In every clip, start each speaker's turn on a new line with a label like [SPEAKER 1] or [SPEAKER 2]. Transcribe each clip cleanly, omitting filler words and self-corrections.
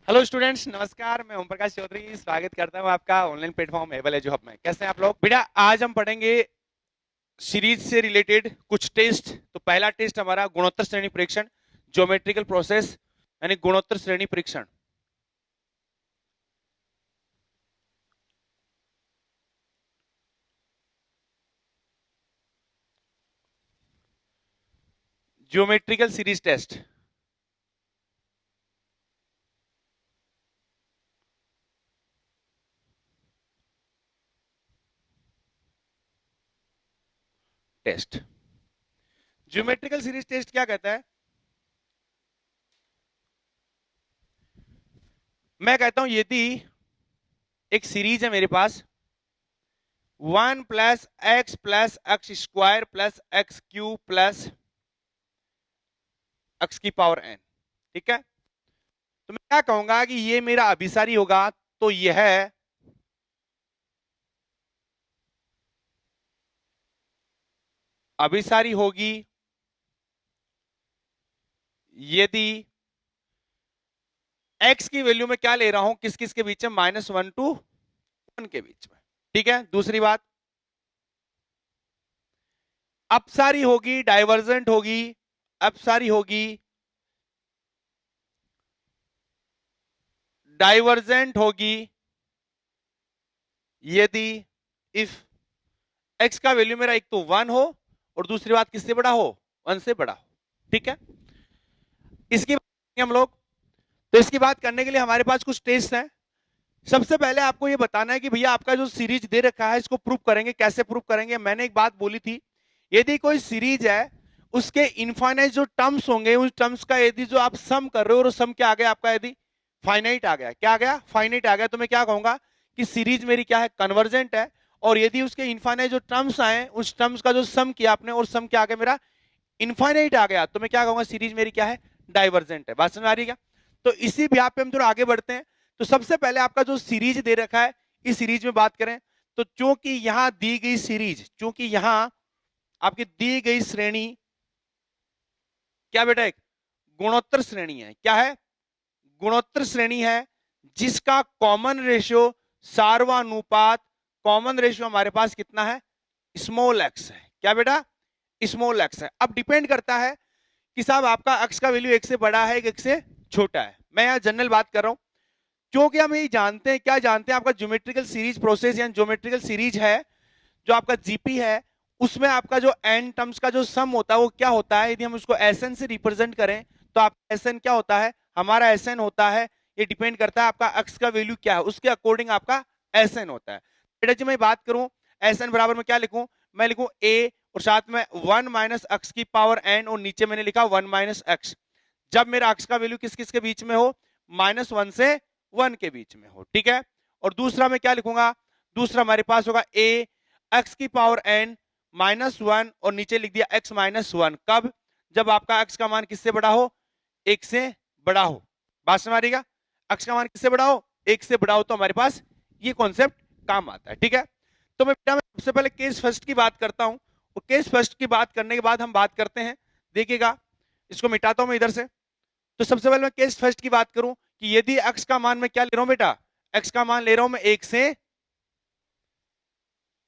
[SPEAKER 1] Hello students, नमस्कार। मैं ओम प्रकाश चौधरी स्वागत करता हूं आपका online platform able edu hub में। कैसे हैं आप लोग? बेटा, आज हम पढ़ेंगे सीरीज से रिलेटेड कुछ टेस्ट। तो पहला टेस्ट हमारा गुणोत्तर श्रेणी परीक्षण, ज्योमेट्रिकल प्रोसेस यानी गुणोत्तर श्रेणी परीक्षण। Geometrical series test. Test geometrical series test क्या कहता है? मैं कहता हूं यदि एक सीरीज है मेरे पास 1 + x plus x cube plus x की पावर n, ठीक है? तो मैं क्या कहूंगा कि ये मेरा अभिसारी होगा। तो यह अभिसारी होगी यदि x की वैल्यू में क्या ले रहा हूं, किस किस के बीच में, -1 to 1 के बीच में। ठीक है। दूसरी बात, अपसारी होगी, डाइवर्जेंट होगी, अपसारी होगी, डाइवर्जेंट होगी यदि इफ x का वैल्यू मेरा एक तो 1 हो और दूसरी बात किससे बड़ा हो, 1 से बड़ा हो। ठीक है। इसकी बात करेंगे हम लोग। तो इसकी बात करने के लिए हमारे पास कुछ टेस्ट हैं। सबसे पहले आपको यह बताना है कि भैया आपका जो सीरीज दे रखा है इसको प्रूव करेंगे। कैसे प्रूव करेंगे? मैंने एक बात बोली थी, यदि कोई सीरीज है उसके इनफाइनाइट जो टर्म्स होंगे, उस टर्म्स का यदि जो आप सम कर रहे हो और सम क्या आ गया आपका, यदि फाइनाइट आ गया, क्या आ गया, फाइनाइट आ गया, तो मैं क्या कहूंगा कि सीरीज मेरी क्या है, कन्वर्जेंट है। और यदि उसके इनफाइनाइट जो टर्म्स आए, उस टर्म्स का जो सम किया आपने और सम क्या आ गया मेरा, इनफाइनाइट आ गया, तो मैं क्या कहूंगा, सीरीज मेरी क्या है, डाइवर्जेंट है। बात समझ आ रही है क्या? तो इसी व्याप पे हम थोड़ा आगे बढ़ते हैं। तो सबसे पहले आपका जो सीरीज दे रखा है, इस सीरीज में बात करें तो चूंकि यहां दी गई सीरीज, चूंकि यहां आपकी दी गई श्रेणी क्या बेटा, एक गुणोत्तर श्रेणी है। क्या है? गुणोत्तर श्रेणी है जिसका कॉमन रेशियो, सार्वनुपात, कॉमन रेशियो हमारे पास कितना है, स्मॉल एक्स है। क्या बेटा? स्मॉल एक्स है। अब डिपेंड करता है कि साहब आपका एक्स का वैल्यू एक से बड़ा है एक से छोटा है। मैं यहां जनरल बात कर रहा हूं, क्योंकि हम ये जानते हैं, क्या जानते हैं, आपका ज्योमेट्रिकल सीरीज प्रोसेस या ज्योमेट्रिकल सीरीज है जो आपका जीपी है, उसमें आपका जो एन टर्म्स का जो सम होता है वो क्या होता है, यदि हम उसको एसएन से रिप्रेजेंट करें तो आपका एसएन क्या होता है, हमारा एसएन होता है, ये डिपेंड करता है आपका एक्स का वैल्यू क्या है, उसके अकॉर्डिंग आपका एसएन होता है। बेटा जी मैं बात करूं एसएन बराबर में क्या लिखूं, मैं लिखूं ए और साथ में 1 - एक्स की पावर एन और नीचे मैंने लिखा 1 - एक्स। जब मेरा एक्स का वैल्यू किस किस के बीच में हो, -1 से 1 के बीच में हो। ठीक है। और दूसरा मैं क्या लिखूंगा, दूसरा हमारे पास होगा ए एक्स की पावर एन -1 और नीचे लिख दिया एक्स -1। कब? जब आपका एक्स का मान किससे बड़ा हो, एक से बड़ा हो। बात समझ आ रही है? एक्स का मान किससे बड़ा हो, एक से बड़ा हो, तो हमारे पास ये कॉन्सेप्ट काम आता है। ठीक है। तो मैं बेटा मैं सबसे पहले केस फर्स्ट की बात करता हूं और केस फर्स्ट की बात करने के बाद हम बात करते हैं, देखिएगा इसको मिटाता हूं मैं इधर से। तो सबसे पहले मैं केस फर्स्ट की बात करूं कि यदि एक्स का मान मैं क्या ले रहा हूं बेटा, एक्स का मान ले रहा हूं मैं एक से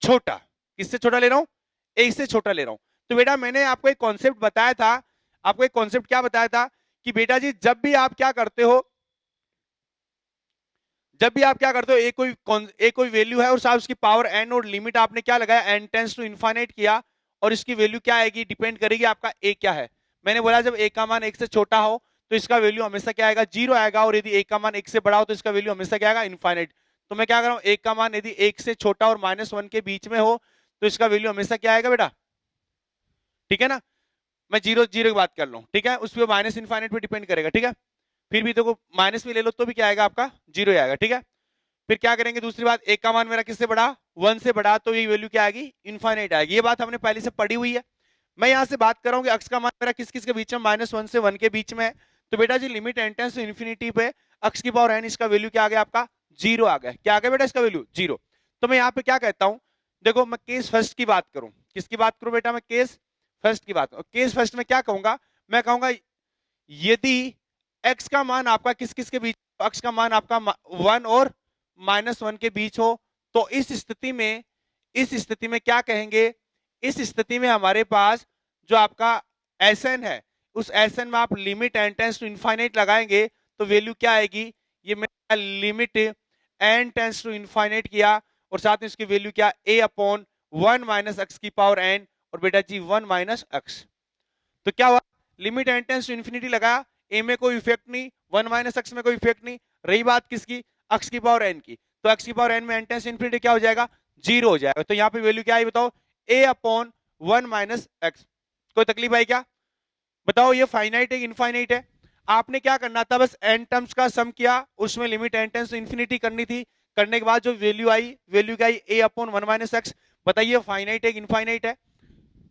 [SPEAKER 1] छोटा। किससे छोटा ले रहा हूं, एक से छोटा ले रहा हूं। तो बेटा मैंने आपको एक कॉन्सेप्ट बताया था, आपको एक कॉन्सेप्ट क्या बताया था कि बेटा जी जब भी आप क्या करते हो, जब भी आप क्या करते हो, एक कोई वैल्यू है और साहब उसकी पावर एन और लिमिट आपने क्या लगाया, एन टेंस टू इनफाइनाइट किया, और इसकी वैल्यू क्या आएगी, डिपेंड करेगी आपका ए क्या है। मैंने बोला जब ए का मान एक से छोटा हो तो इसका वैल्यू हमेशा क्या आएगा, 0 आएगा, और यदि ए का मान एक से बड़ा हो तो इसका वैल्यू हमेशा क्या आएगा, इनफाइनाइट। तो मैं क्या कर रहा हूं, एक का मान यदि एक से छोटा और -1 के बीच में हो तो इसका वैल्यू हमेशा क्या आएगा बेटा, ठीक है ना। मैं 0 0 की बात कर लूं, ठीक है, उस पर माइनस इनफाइनाइट पे डिपेंड करेगा। ठीक है। फिर भी देखो माइनस में ले लो तो भी क्या आएगा आपका, 0 आएगा। ठीक है। फिर क्या करेंगे, दूसरी बात, एक का मान मेरा किससे बड़ा, 1 से बड़ा, तो ये वैल्यू क्या आएगी, इनफाइनाइट आएगी। ये बात हमने पहले से पढ़ी हुई है। मैं यहां से बात कर रहा हूं कि एक्स का मान मेरा किस किस के बीच में, -1 से 1 के बीच में है। तो बेटा जी limit N tends to infinity पे एक्स की पावर एन, इसका वैल्यू क्या आ गया आपका, 0 आ गया। क्या आ गया बेटा, इसका वैल्यू 0। तो मैं यहाँ पे क्या कहता हूं, देखो मैं केस फर्स्ट की बात करूं, किसकी बात करूं बेटा, मैं केस फर्स्ट की बात करूं। केस फर्स्ट में क्या कहूंगा, मैं कहूंगा यदि x का मान आपका किस किस के बीच x का मान आपका 1 और -1 के बीच हो, तो इस स्थिति में क्या कहेंगे, इस स्थिति में हमारे पास जो आपका Sn है, उस Sn में आप limit n tends to infinite लगाएंगे तो वैल्यू क्या आएगी, ये मैं limit n tends to infinite किया और साथ में इसकी वैल्यू क्या, a अपॉन 1 माइनस एक्स की पावर n और बेटा जी 1 माइनस एक्स। तो क्या हुआ, limit n tends to infinity लगाया, a में कोई इफेक्ट नहीं, 1 माइनस एक्स में कोई इफेक्ट नहीं, रही बात किसकी, x की पावर n की, तो x की पावर n में n टेंस इन्फिनिटी क्या हो जाएगा, 0 हो जाएगा। तो यहाँ पे वैल्यू क्या आई बताओ, a अपॉन 1 माइनस एक्स। कोई तकलीफ आई क्या, बताओ ये फाइनाइट है इनफाइनाइट है, आपने क्या करना था, बस n टर्म्स का सम किया, उसमें limit n tends to infinity करनी थी, करने के बाद जो वैल्यू आई, वैल्यू क्या आई, a अपॉन 1 माइनस एक्स। बताइए फाइनाइट है इनफाइनाइट है,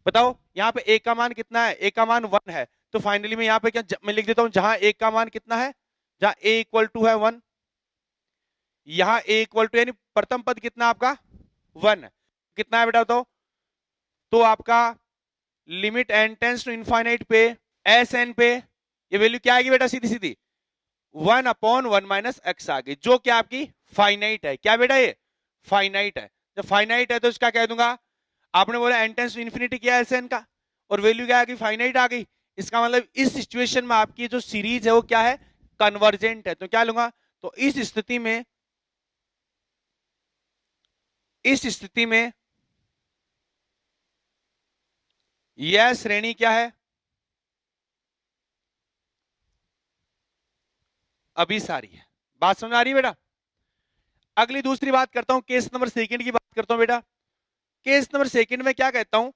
[SPEAKER 1] बताओ यहाँ पे a का मान कितना है, a का मान 1 है, तो फाइनली मैं यहाँ पे क्या मैं लिख देता हूं, जहां a का मान कितना है, जहां a इक्वल टू है 1, यहां a इक्वल टू यानी प्रथम पद कितना आपका 1 है, कितना है बेटा बताओ, तो आपका limit n tends to infinite पे Sn पे ये वैल्यू क्या आएगी बेटा, सीधी सीधी 1 अपॉन 1 माइनस एक्स आ गई, जो क्या आपकी फाइनाइट है, क्या बेटा ये फाइनाइट है। जब फाइनाइट है तो इसका कह दूंगा, आपने बोला n टेंस टू इन्फिनिटी किया Sn का और वैल्यू क्या आ गई, फाइनाइट आ गई, इसका मतलब इस सिचुएशन में आपकी जो सीरीज है वो क्या है, कन्वर्जेंट है। तो क्या लूंगा, तो इस स्थिति में यह श्रेणी क्या है, अभिसारी है। बात समझ आ रही है बेटा। अगली दूसरी बात करता हूं, केस नंबर सेकंड की बात करता हूं बेटा। केस नंबर सेकंड में क्या कहता हूं,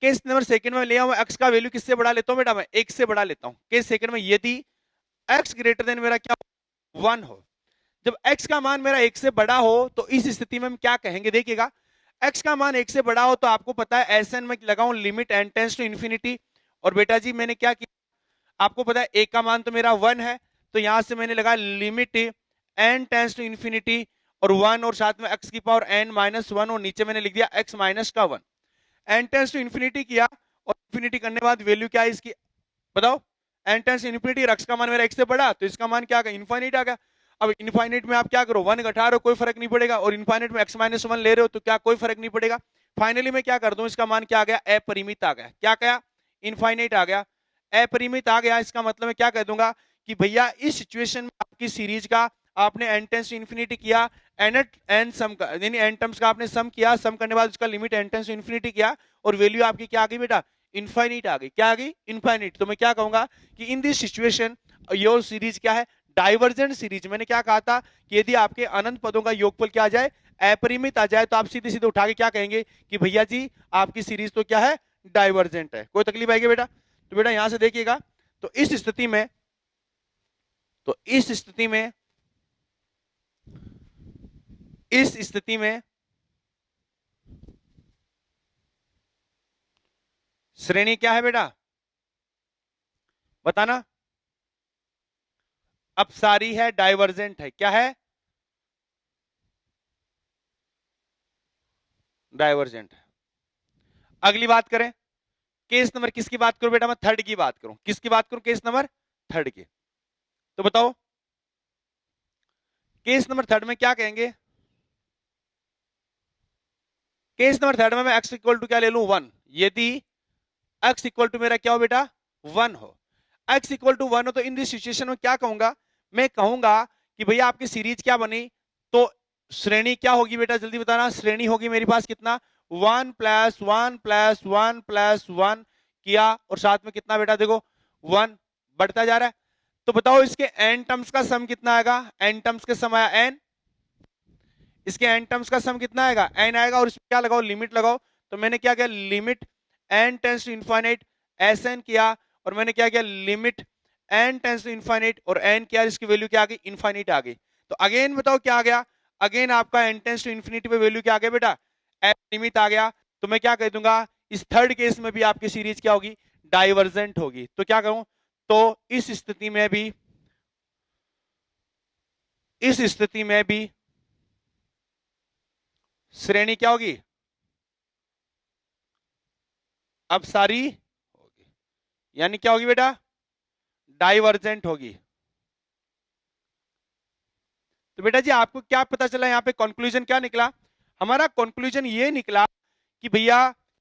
[SPEAKER 1] केस नंबर सेकंड में ले आऊं एक्स का वैल्यू किससे बड़ा लेता हूं बेटा, मैं 1 से बड़ा लेता हूं। केस सेकंड में यदि एक्स ग्रेटर देन मेरा क्या 1 हो, जब x का मान मेरा 1 से बड़ा हो तो इस स्थिति में हम क्या कहेंगे, देखिएगा x का मान 1 से बड़ा हो तो आपको पता है Sn में लगाऊं limit n tends to infinity, और बेटा जी मैंने क्या किया, आपको पता है a का मान तो मेरा 1 है, तो यहां से मैंने लगाया limit n tends to infinity और 1 और साथ में x की पावर n माइनस 1 और नीचे मैंने लिख दिया x माइनस का 1। n टेंस टू इन्फिनिटी किया और इन्फिनिटी करने के बाद वैल्यू क्या है इसकी, बताओ n tends to infinity, x का मान मेरा 1 से बड़ा तो इसका मान क्या आ गया, इनफाइनाइट आ गया। अब इनफाइनाइट में आप क्या करो, 1 घटा रहे हो कोई फर्क नहीं पड़ेगा, और इनफाइनाइट में x माइनस 1 ले रहे हो तो क्या कोई फर्क नहीं पड़ेगा। फाइनली मैं क्या कर दूं, इसका मान क्या आ गया, अपरिमित आ गया, क्या क्या इनफाइनाइट आ गया, अपरिमित आ गया। इसका मतलब मैं क्या कह दूंगा कि भैया इस सिचुएशन में आपकी सीरीज का आपने n टेंस टू इन्फिनिटी किया, n सम का यानी n टर्म्स का आपने सम किया, सम करने के बाद उसका limit n tends to infinity किया और वैल्यू आपकी क्या आ गई बेटा, इनफाइनिट आ गई, क्या आ गई इनफाइनिट। तो मैं क्या कहूंगा कि in this situation your series क्या है, डाइवर्जेंट सीरीज। मैंने क्या कहा था कि यदि आपके अनंत पदों का योगफल क्या आ जाए, अपरिमित आ जाए, तो आप सीधे सीधे उठा के क्या कहेंगे कि भैया जी आपकी सीरीज तो क्या है, डाइवर्जेंट है। कोई तकलीफ आएगी बेटा, तो बेटा यहां से देखिएगा, तो इस स्थिति में इस स्थिति में श्रेणी क्या है बेटा, बताना, अपसारी है, डाइवर्जेंट है, क्या है, डाइवर्जेंट है। अगली बात करें, केस नंबर किसकी बात करूं बेटा, मैं थर्ड की बात करूं, किसकी बात करूं, केस नंबर थर्ड की। तो बताओ केस नंबर थर्ड में क्या कहेंगे, केस नंबर थर्ड में मैं x इक्वल टू क्या ले लूं 1, यदि x इक्वल टू मेरा क्या हो बेटा 1 हो, x इक्वल टू 1 हो, तो इन दिस सिचुएशन में क्या कहूंगा, मैं कहूंगा कि भैया आपकी सीरीज क्या बनी, तो श्रेणी क्या होगी बेटा, जल्दी बताना, श्रेणी होगी मेरे पास कितना 1 प्लस 1 प्लस 1 प्लस 1 किया और साथ में कितना बेटा देखो 1 बढ़ता जा रहा है। तो बताओ इसके n टर्म्स का सम कितना आएगा, n टर्म्स के सम आया n, इसके n टर्म्स का सम कितना आएगा n आएगा, और इसमें क्या लगाओ लिमिट लगाओ। तो मैंने क्या किया, limit n tends to infinite Sn किया, और मैंने क्या किया limit n tends to infinite और n किया, इसकी वैल्यू क्या आ गई, इनफाइनाइट आ गई। तो अगेन बताओ क्या आ गया, अगेन आपका n टेंस टू इन्फिनिटी पे वैल्यू क्या आ गया बेटा, लिमिट आ गया। तो मैं क्या कह दूंगा, इस थर्ड केस में भी आपकी सीरीज क्या होगी, डाइवर्जेंट होगी। तो क्या कहूं, तो इस स्थिति में भी श्रेणी क्या होगी, अपसारी होगी, यानी क्या होगी बेटा, डाइवर्जेंट होगी। तो बेटा जी आपको क्या पता चला, यहाँ पे कंक्लूजन क्या निकला? हमारा कंक्लूजन ये निकला कि भैया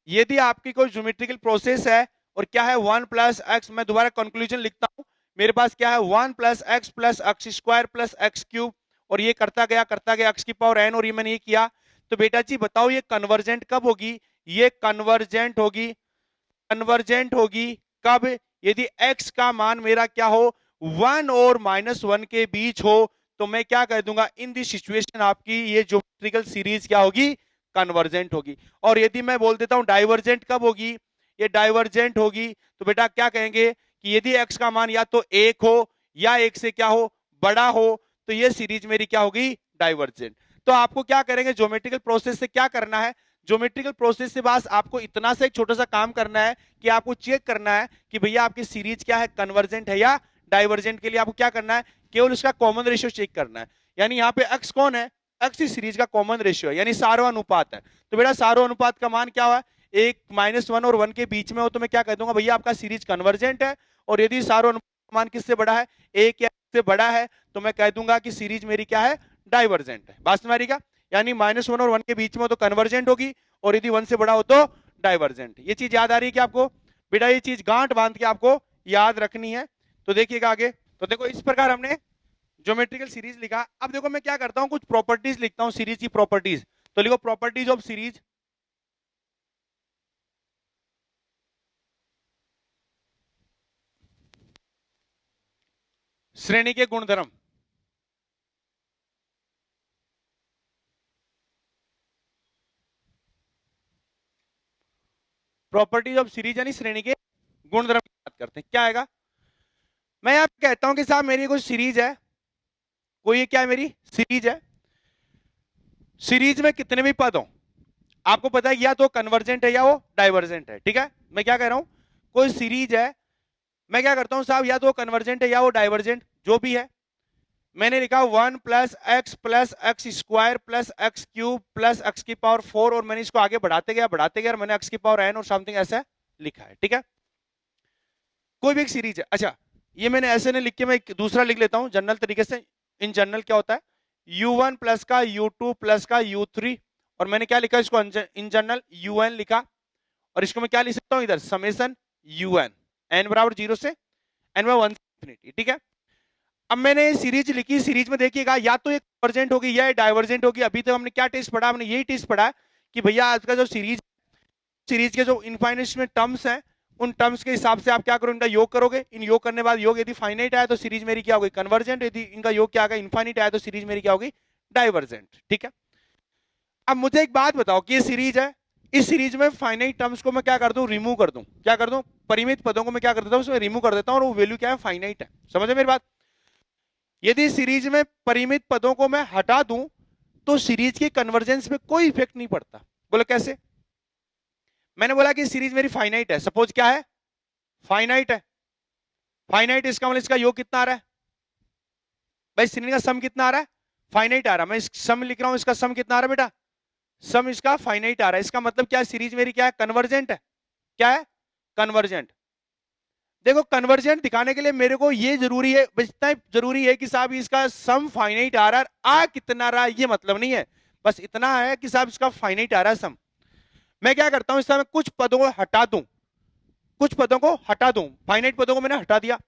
[SPEAKER 1] यदि आपकी कोई ज्योमेट्रिकल प्रोसेस है और क्या है 1 प्लस एक्स, मैं दोबारा कंक्लूजन लिखता हूं, मेरे पास क्या है 1 plus x square plus x cube, और ये करता गया एक्स की पावर एन, और ये मैंने ये किया। तो बेटा जी बताओ ये कन्वर्जेंट कब होगी? ये कन्वर्जेंट होगी कब? यदि x का मान मेरा क्या हो 1 और -1 के बीच हो, तो मैं क्या कह दूंगा इन दिस सिचुएशन आपकी ये ज्योमेट्रिकल सीरीज क्या होगी? कन्वर्जेंट होगी। और यदि मैं बोल देता हूं डाइवर्जेंट कब होगी? ये डाइवर्जेंट होगी, तो बेटा क्या कहेंगे कि यदि x का मान या तो 1 हो या 1 से क्या हो बड़ा हो, तो ये सीरीज मेरी क्या होगी? डाइवर्जेंट। तो आपको क्या करेंगे ज्योमेट्रिकल प्रोसेस से क्या करना है? ज्योमेट्रिकल प्रोसेस से बस आपको इतना सा एक छोटा सा काम करना है कि आपको चेक करना है कि भैया आपकी सीरीज क्या है, कन्वर्जेंट है या डाइवर्जेंट। के लिए आपको क्या करना है? केवल उसका कॉमन रेशियो चेक करना है। यानी यहाँ पे x कौन है? x इस सीरीज का कॉमन रेशियो है, यानी सार्वनुपात है। तो बेटा सार्वनुपात का मान क्या हुआ? 1 -1 और 1 के बीच में हो, तो मैं क्या कह दूंगा भैया आपका सीरीज कन्वर्जेंट है। और यदि सार्वनुपात मान किससे बड़ा है? 1 या से बड़ा है, तो मैं कह दूंगा कि सीरीज मेरी क्या है? डाइवर्जेंट है। बात समझ क्या? यानी -1 और 1 के बीच में हो तो कन्वर्जेंट होगी, और यदि 1 से बड़ा हो तो डाइवर्जेंट। ये चीज याद आ रही है कि आपको? बेटा ये चीज गांठ बांध के आपको याद रखनी है। तो देखिएगा आगे। तो देखो इस प्रकार हमने ज्योमेट्रिकल सीरीज लिखा। अब देखो मैं क्या करता हूं, कुछ प्रॉपर्टीज लिखता हूं सीरीज की प्रॉपर्टीज। तो लिखो प्रॉपर्टीज ऑफ सीरीज। श्रेणी के गुणधर्म। प्रॉपर्टीज ऑफ सीरीज यानी श्रेणी के गुणधर्म की बात करते हैं। क्या आएगा? मैं यहाँ कहता हूं कि साहब मेरी कोई सीरीज है, कोई क्या है मेरी सीरीज है, सीरीज में कितने भी पद हो, आपको पता है या तो कन्वर्जेंट है या वो डाइवर्जेंट है। ठीक है, मैं क्या कह रहा हूं, कोई सीरीज है, मैं क्या करता हूं साहब या तो कन्वर्जेंट है या वो डाइवर्जेंट, जो भी है। मैंने लिखा 1 plus x square plus x cube plus x की पावर 4, और मैंने इसको आगे बढ़ाते गया और मैंने एक्स की पावर एन और समथिंग ऐसा लिखा है। ठीक है, कोई भी एक सीरीज है। अच्छा, ये मैंने ऐसे नहीं लिख के मैं एक दूसरा लिख लेता हूं जनरल तरीके से। इन जनरल क्या होता है? u1 प्लस का u2 प्लस का u3, और मैंने क्या लिखा इसको इन जनरल un लिखा, और इसको मैं क्या लिख सकता हूं इधर समेसन un, n बराबर 0 से n में 1 इंफिनिटी। ठीक है, अब मैंने सीरीज लिखी, सीरीज में देखिएगा या तो ये कन्वर्जेंट होगी या डाइवर्जेंट होगी। अभी तक हमने क्या टेस्ट पढ़ा? हमने यही टेस्ट पढ़ा कि भैया आज का जो सीरीज के जो इनफाइनाइट में टर्म्स हैं, उन टर्म्स के हिसाब से आप क्या करोगे? इनका योग करोगे। इन योग करने बाद योग यदि फाइनाइट आया तो सीरीज मेरी क्या होगी? कन्वर्जेंट। यदि इनका योग क्या आएगा? इनफाइनाइट आया तो सीरीज मेरी क्या होगी? डाइवर्जेंट। ठीक है, अब मुझे एक बात बताओ कि ये सीरीज है, इस सीरीज में फाइनाइट टर्म्स को मैं क्या कर दूं? रिमूव कर दूं। क्या कर दूं? परिमित पदों को मैं क्या कर देता हूं? उसमें रिमूव कर देता हूं, और वो वैल्यू क्या है? फाइनाइट है। समझे मेरी बात? यदि सीरीज में परिमित पदों को मैं हटा दूं तो सीरीज की कन्वर्जेंस में कोई इफेक्ट नहीं पड़ता। बोलो कैसे? मैंने बोला कि सीरीज मेरी फाइनाइट है, सपोज क्या है? फाइनाइट है। फाइनाइट इसका मतलब इसका योग कितना आ रहा है भाई? श्रेणी का सम कितना आ रहा है? फाइनाइट आ रहा है। मैं सम लिख रहा हूं, इसका सम कितना आ रहा है बेटा? सम इसका फाइनाइट आ रहा है। इसका मतलब क्या है? सीरीज मेरी क्या है? कन्वर्जेंट है। क्या है? कन्वर्जेंट। देखो कन्वर्जेंट दिखाने के लिए मेरे को ये जरूरी है, इतना जरूरी है कि साहब इसका सम फाइनाइट आ रहा है, आ कितना रहा है ये मतलब नहीं है, बस इतना है कि साहब इसका फाइनाइट आ रहा है सम। मैं क्या करता हूं, इस समय कुछ पदों को हटा दूं, कुछ पदों को हटा दूं, फाइनाइट पदों को मैंने हटा दिया,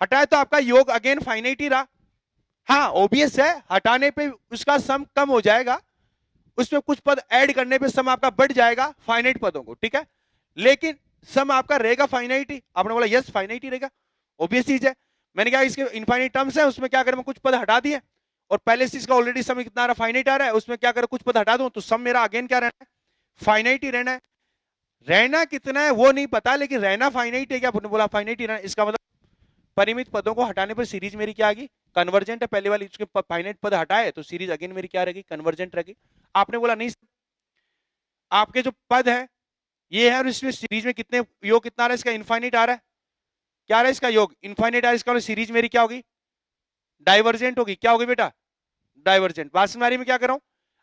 [SPEAKER 1] हटाया तो आपका योग अगेन फाइनाइट ही रहा। हाँ ओबियस है, हटाने पे उसका सम कम हो जाएगा, उसमें कुछ पद ऐड करने पे सम आपका बढ़ जाएगा फाइनाइट पदों को। ठीक है, लेकिन सम आपका रहेगा फाइनाइट ही। आपने बोला यस फाइनाइट ही रहेगा, ओबियस चीज है। मैंने क्या इसके इनफाइनाइट टर्म्स है, उसमें क्या करें? कुछ पद हटा दिए, और पहले चीज का ऑलरेडी सम कितना आ रहा? फाइनाइट आ रहा है, उसमें क्या करें? कुछ पद हटा दूं तो सम मेरा अगेन क्या रहना है? फाइनाइट ही रहना है। रहना कितना है वो नहीं पता, लेकिन रहना फाइनाइट है। क्या आपने बोला? फाइनाइट ही रहना। इसका मतलब परिमित पदों को हटाने पर सीरीज मेरी क्या आ गई? कन्वर्जेंट है। पहले वाली उसके फाइनाइट पद हटाए तो सीरीज अगेन मेरी क्या रहेगी? कन्वर्जेंट रहेगी। आपने बोला नहीं, आपके जो पद है ये है, और इसमें सीरीज में कितने योग कितना आ रहा है? इसका इनफाइनाइट आ रहा है। क्या आ रहा है? इसका योग इनफाइनाइट आ रहा है। इसका मतलब सीरीज मेरी क्या होगी? डाइवर्जेंट होगी। क्या होगी बेटा? डाइवर्जेंट। बात समझ में क्या कर रहा हूं?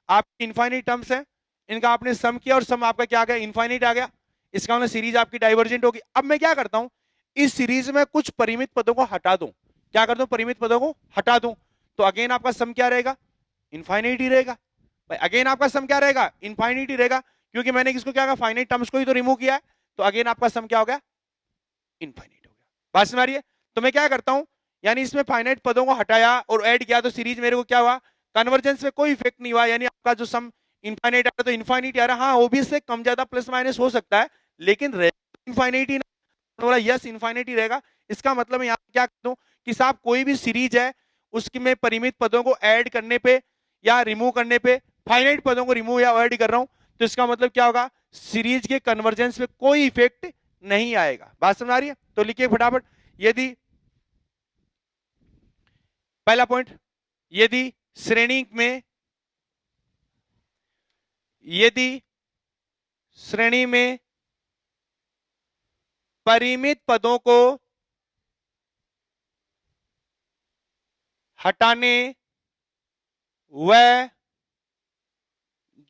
[SPEAKER 1] आप इनफाइनाइट टर्म्स है, इनका आपने सम किया और सम आपका क्या आ गया? इनफाइनाइट आ गया। इसका मतलब सीरीज आपकी डाइवर्जेंट होगी। अब मैं क्या करता हूं, इस सीरीज में कुछ परिमित पदों को हटा दूं। क्या कर दूं? परिमित पदों को हटा दूं, तो अगेन आपका सम क्या रहेगा, इनफाइनाइट ही रहेगा भाई। अगेन आपका सम क्या रहेगा, इनफाइनाइट ही रहेगा, क्योंकि मैंने किसको क्या कहा, फाइनाइट टर्म्स को ही तो रिमूव किया है, तो अगेन आपका सम क्या हो गया, इनफाइनाइट हो गया। बात समझ आ रही है? तो मैं क्या करता हूं, यानी इसमें फाइनाइट पदों को हटाया और ऐड किया, तो सीरीज मेरे को क्या हुआ, कन्वर्जेंस में कोई इफेक्ट नहीं हुआ, यानी आपका जो सम इनफाइनाइट आ रहा तो इनफाइनाइट आ रहा। हाँ ओबीएस कम ज्यादा प्लस माइनस हो सकता है, लेकिन इनफाइनाइट ही बोला, यस इनफाइनाइट ही रहेगा। इसका मतलब मैं यहाँ क्या कर दूं कि साहब कोई भी सीरीज है उसकी में परिमित पदों को ऐड करने पे या रिमूव करने पे फाइनाइट पदों को रिमूव या ऐड कर रहा हूं, तो इसका मतलब क्या होगा, सीरीज के कन्वर्जेंस पे कोई इफेक्ट नहीं आएगा। बात समझ आ रही है? तो लिखिए फटाफट, यदि पहला पॉइंट, यदि श्रेणी में, यदि श्रेणी में परिमित पदों को हटाने व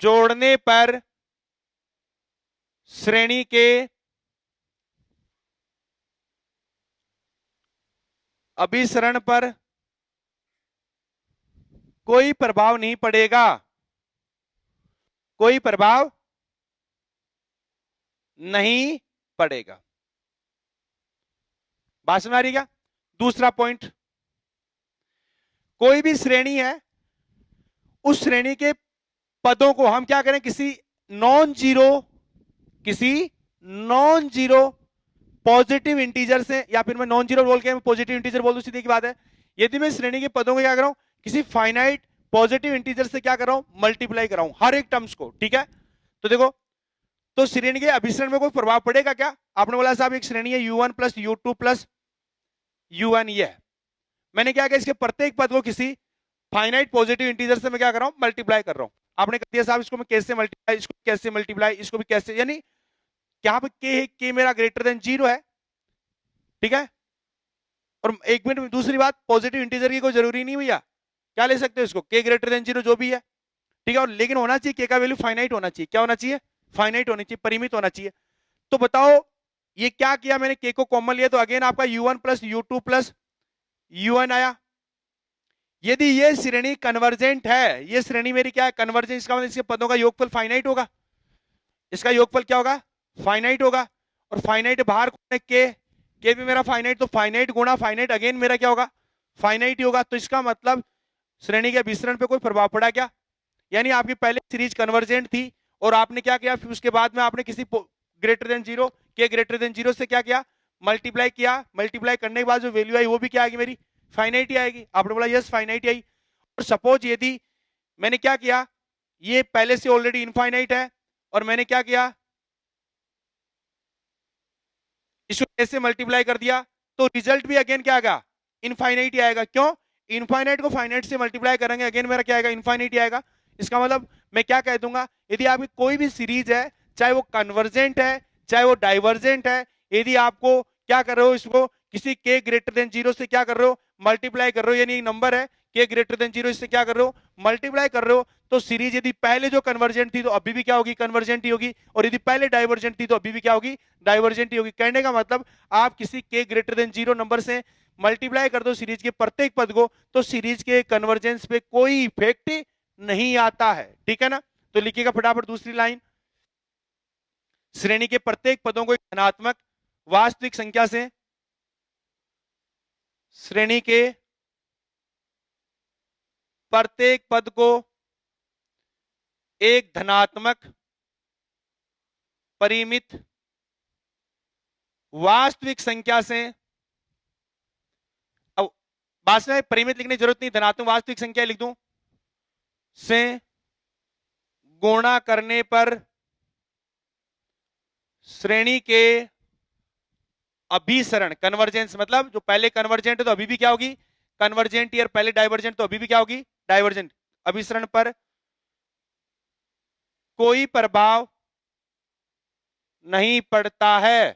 [SPEAKER 1] जोड़ने पर श्रेणी के अभिसरण पर कोई प्रभाव नहीं पड़ेगा, कोई प्रभाव नहीं पड़ेगा। बात समझ आ रही क्या? दूसरा पॉइंट, कोई भी श्रेणी है, उस श्रेणी के पदों को हम क्या करें, किसी नॉन जीरो, किसी नॉन जीरो पॉजिटिव इंटीजर से, या फिर मैं नॉन जीरो बोल के पॉजिटिव इंटीजर बोल दूं, सीधी की बात है। यदि मैं श्रेणी के पदों को क्या कर रहा हूं, किसी फाइनाइट पॉजिटिव इंटीजर से क्या कर रहा हूं, मल्टीप्लाई कर रहा हूं हर एक टर्म्स को, ठीक है। तो देखो, तो श्रेणी के अभिसरण में कोई प्रभाव पड़ेगा क्या? आपने बोला साहब एक श्रेणी है u1 plus u2 plus u1, ये है। मैंने क्या किया, इसके प्रत्येक पद को किसी फाइनाइट पॉजिटिव इंटीजर से मैं क्या कर रहा हूं, मल्टीप्लाई कर रहा हूं। आपने कर दिया साहब, इसको मैं कैसे मल्टीप्लाई, इसको कैसे मल्टीप्लाई, इसको भी कैसे, यानी क्या पे के मेरा ग्रेटर देन जीरो है, ठीक है। और एक मिनट, दूसरी बात, पॉजिटिव इंटीजर की कोई जरूरी नहीं भैया, क्या ले सकते हो इसको, के ग्रेटर देन जीरो जो भी है, ठीक है। और लेकिन होना चाहिए के का वैल्यू फाइनाइट होना चाहिए, क्या होना चाहिए, फाइनाइट होनी चाहिए, परिमित होना चाहिए। तो बताओ ये क्या किया मैंने, के को कॉमन लिया, तो अगेन आपका u1 plus u2 plus u1 आया। यदि ये श्रेणी कन्वर्जेंट है, ये श्रेणी मेरी क्या है, कन्वर्जेंट, इसका मतलब इसके पदों का योगफल फाइनाइट होगा, इसका योगफल क्या होगा, फाइनाइट होगा। और फाइनाइट बाहर कौन है, के भी मेरा फाइनाइट, तो फाइनाइट गुणा फाइनाइट अगेन मेरा क्या होगा, फाइनाइट ही होगा। तो इसका मतलब श्रेणी के विस्तरण पे कोई प्रभाव पड़ा क्या, यानी आपकी पहले सीरीज कन्वर्जेंट थी और आपने क्या किया, फिर उसके बाद में आपने किसी ग्रेटर देन जीरो, के ग्रेटर देन जीरो से क्या किया, मल्टीप्लाई किया, मल्टीप्लाई करने के बाद जो वैल्यू आई वो भी क्या आएगी मेरी, फाइनाइट ही आएगी। आपने बोला यस फाइनाइट आई। और सपोज यदि मैंने क्या किया, ये पहले से ऑलरेडी इनफाइनाइट है और मैंने क्या किया, इसको ऐसे मल्टीप्लाई कर दिया, तो रिजल्ट भी अगेन क्या आएगा, इनफाइनाइट ही आएगा। क्यों, इनफाइनाइट को फाइनाइट से मल्टीप्लाई करेंगे, अगेन मेरा क्या आएगा, इनफाइनाइट ही आएगा। इसका मतलब मैं क्या कह दूंगा, यदि आपकी कोई भी सीरीज है, चाहे वो कन्वर्जेंट है चाहे वो डाइवर्जेंट है, यदि आपको क्या कर रहे हो, इसको किसी के ग्रेटर देन जीरो से क्या कर रहे हो, मल्टीप्लाई कर रहे हो, यानी नंबर है के ग्रेटर देन जीरो, इससे क्या कर रहे हो, मल्टीप्लाई कर रहे हो, तो सीरीज यदि पहले जो कन्वर्जेंट थी तो अभी भी क्या होगी, कन्वर्जेंट ही होगी, और यदि पहले डाइवर्जेंट थी तो अभी भी क्या होगी, डाइवर्जेंट ही होगी। कहने का मतलब आप किसी के ग्रेटर देन जीरो नंबर से मल्टीप्लाई कर दो सीरीज के प्रत्येक पद को, तो सीरीज के कन्वर्जेंस पे कोई इफेक्ट नहीं आता है, ठीक है ना। तो लिखिएगा फटाफट दूसरी लाइन, श्रेणी के प्रत्येक पदों को एक धनात्मक वास्तविक संख्या से, श्रेणी के प्रत्येक पद को एक धनात्मक परिमित वास्तविक संख्या से, अब बात में परिमित लिखने की जरूरत नहीं, धनात्मक वास्तविक संख्या लिख दूं, से गुणा करने पर श्रेणी के अभिसरण, कन्वर्जेंस मतलब जो पहले कन्वर्जेंट है तो अभी भी क्या होगी, कन्वर्जेंट, और पहले डाइवर्जेंट तो अभी भी क्या होगी, डाइवर्जेंट, अभिसरण पर कोई प्रभाव नहीं पड़ता है,